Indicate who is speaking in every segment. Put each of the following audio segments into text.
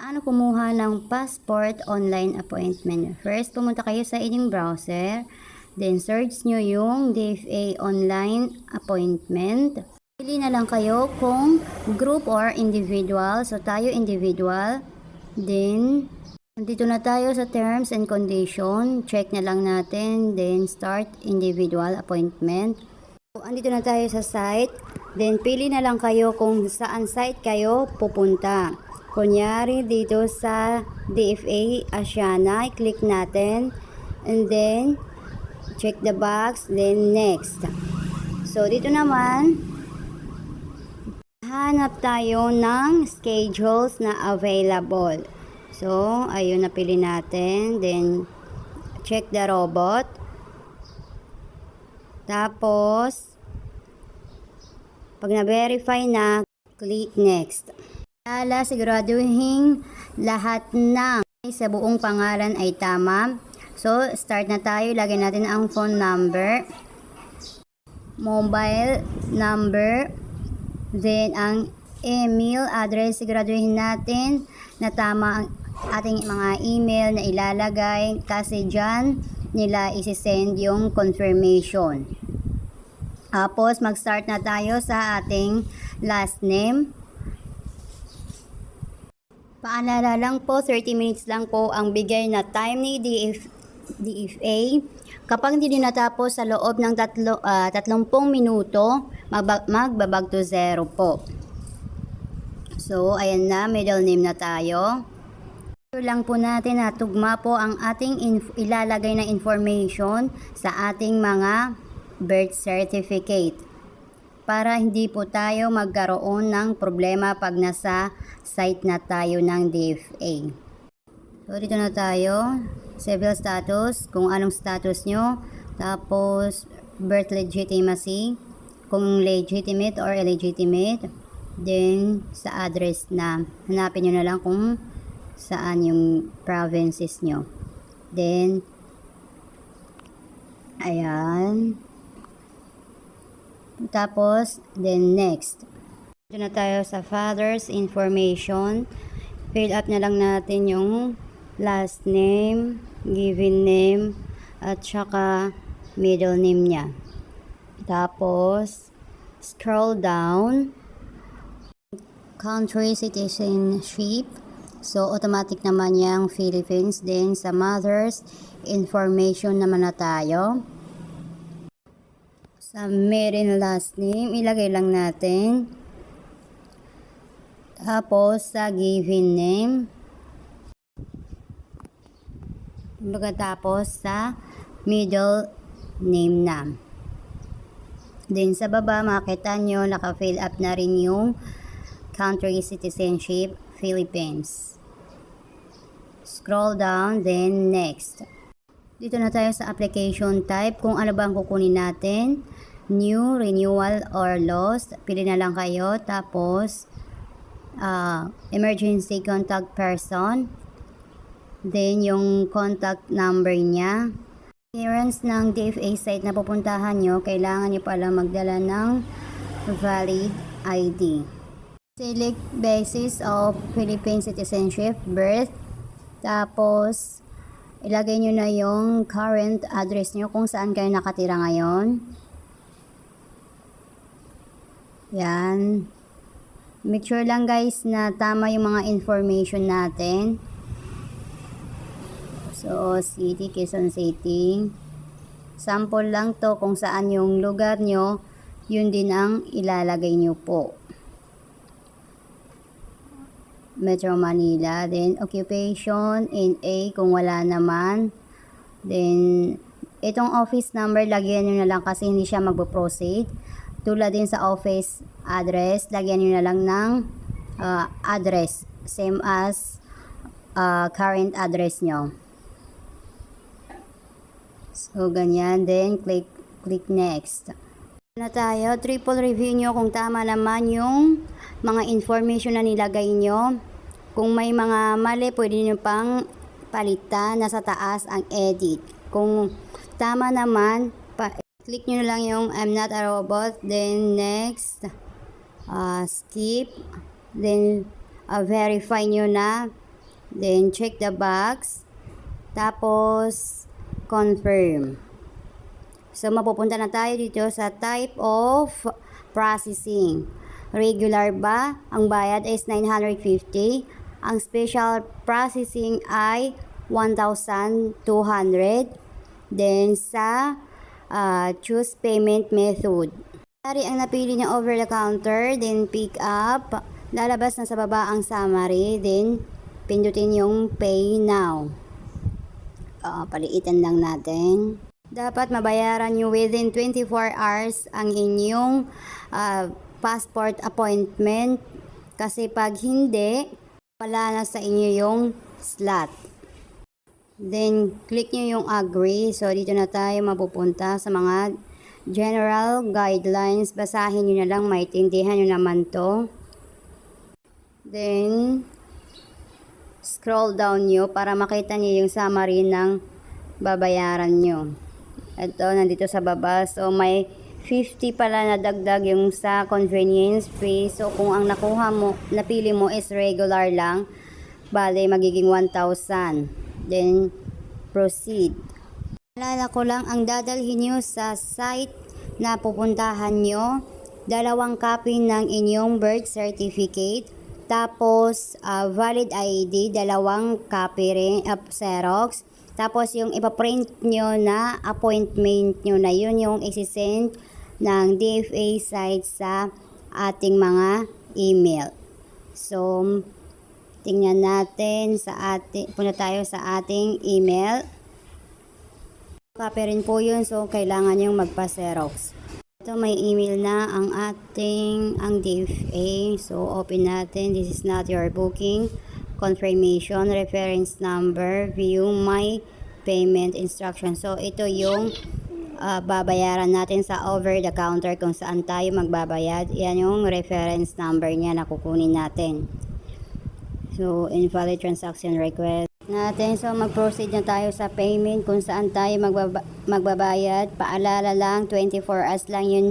Speaker 1: Paano kumuha ng passport online appointment? First, pumunta kayo sa inyong browser. Then, search nyo yung DFA online appointment. Pili na lang kayo kung group or individual. So, tayo individual. Then, nandito na tayo sa terms and condition. Check na lang natin. Then, start individual appointment. So, andito na tayo sa site. Then, pili na lang kayo kung saan site kayo pupunta. Kunyari, dito sa DFA Asiana, i-click natin. And then, check the box. Then, next. So, dito naman, hanap tayo ng schedules na available. So, ayun, napili natin. Then, check the robot. Tapos, pag na-verify na, click next. Siguraduhin lahat ng sa buong pangalan ay tama. So, start na tayo. Lagyan natin ang phone number, mobile number, then ang email address. Siguraduhin natin na tama ang ating mga email na ilalagay kasi dyan nila isi-send yung confirmation. Tapos, mag-start na tayo sa ating last name. Paalala lang po, 30 minutes lang po ang bigay na time ni DFA. Kapag hindi natapos sa loob ng 30 minuto, magbabag to 0 po. So, ayan na, middle name na tayo. Ito lang po natin na tugma po ang ating ilalagay na information sa ating mga birth certificate, para hindi po tayo magkaroon ng problema pag nasa site na tayo ng DFA. So, dito na tayo. Civil status, kung anong status nyo. Tapos, birth legitimacy, kung legitimate or illegitimate. Then, sa address na. Hanapin nyo na lang kung saan yung provinces nyo. Then, ayan. Tapos, then next. Dito na tayo sa father's information. Fill up na lang natin yung last name, given name, at saka middle name niya. Tapos, scroll down. Country citizenship. So, automatic naman yung Philippines. Then, sa mother's information naman na tayo. Sa maiden last name, ilagay lang natin. Tapos, sa given name. Tapos, sa middle name na. Then, sa baba, makita nyo, naka-fill up na rin yung country citizenship, Philippines. Scroll down, then next. Dito na tayo sa application type, kung ano ba ang kukunin natin. New, renewal, or lost. Pili na lang kayo. Tapos, emergency contact person. Then, yung contact number niya. Clearance ng DFA site na pupuntahan nyo, kailangan nyo pala magdala ng valid ID. Select basis of Philippine citizenship, birth. Tapos, ilagay nyo na yung current address nyo kung saan kayo nakatira ngayon. Yan. Make sure lang guys na tama yung mga information natin. So, city, Quezon City. Sample lang to kung saan yung lugar nyo, yun din ang ilalagay nyo po. Metro Manila. Then, occupation, NA kung wala naman. Then, itong office number, lagyan nyo na lang kasi hindi siya magpo-proceed. Tulad din sa office address, lagyan nyo na lang ng address. Same as current address nyo. So, ganyan. Then, click next. Na tayo, triple review nyo kung tama naman yung mga information na nilagay nyo. Kung may mga mali, pwede nyo pang palitan. Nasa taas ang edit. Kung tama naman, click nyo lang yung I'm not a robot. Then next, skip. Then verify nyo na Then, check the box. Tapos, confirm. So, mapupunta na tayo dito sa type of processing. Regular ba? Ang bayad is 950. Ang special processing ay 1,200. Then, sa choose payment method. Ang napili niya over the counter, then pick up. Lalabas na sa baba ang summary, then pindutin yung pay now. Paliitan lang natin. Dapat mabayaran nyo within 24 hours ang inyong passport appointment. Kasi pag hindi, wala na sa inyo yung slot. Then, click nyo yung agree. So, dito na tayo mapupunta sa mga general guidelines. Basahin nyo na lang, maintindihan nyo naman to. Then, scroll down nyo para makita nyo yung summary ng babayaran nyo. Ito, nandito sa baba. So, may 50 pala na dagdag yung sa convenience fee. So, kung ang nakuha mo, napili mo is regular lang, bale, magiging 1,000. Then, proceed. Alala ko lang, ang dadalhin nyo sa site na pupuntahan nyo, 2 copy ng inyong birth certificate, tapos valid ID, 2 copy rin, Xerox, tapos yung ipaprint nyo na appointment nyo na yun yung isisend ng DFA site sa ating mga email. So, tingnan natin punta tayo sa ating email. Copy rin po yun, so kailangan yung magpa-Xerox. Ito, may email na ang DFA. So, open natin. This is not your booking. Confirmation, reference number, view my payment instruction. So, ito yung babayaran natin sa over the counter kung saan tayo magbabayad. Yan yung reference number niya na kukunin natin. So, invalid transaction request natin. So, mag-proceed na tayo sa payment kung saan tayo magbabayad. Paalala lang, 24 hours lang yun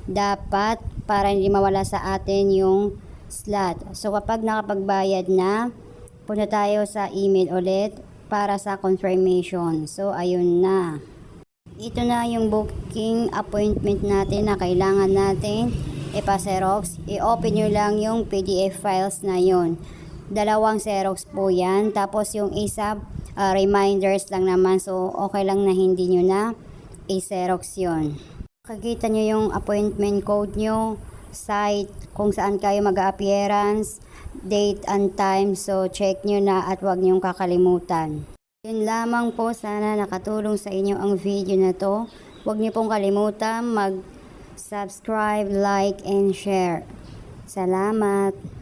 Speaker 1: dapat para hindi mawala sa atin yung slot. So, kapag nakapagbayad na, punta tayo sa email ulit para sa confirmation. So, ayun na. Ito na yung booking appointment natin na kailangan natin ipa-Xerox. I-open nyo lang yung PDF files na yun. 2 Xerox po yan. Tapos yung isa, reminders lang naman. So, okay lang na hindi nyo na i-Xerox yun. Makikita nyo yung appointment code nyo, site, kung saan kayo mag-appearance, date and time. So, check nyo na at huwag nyo kakalimutan. Yun lamang po. Sana nakatulong sa inyo ang video na to. Huwag nyo pong kalimutan mag-subscribe, like, and share. Salamat!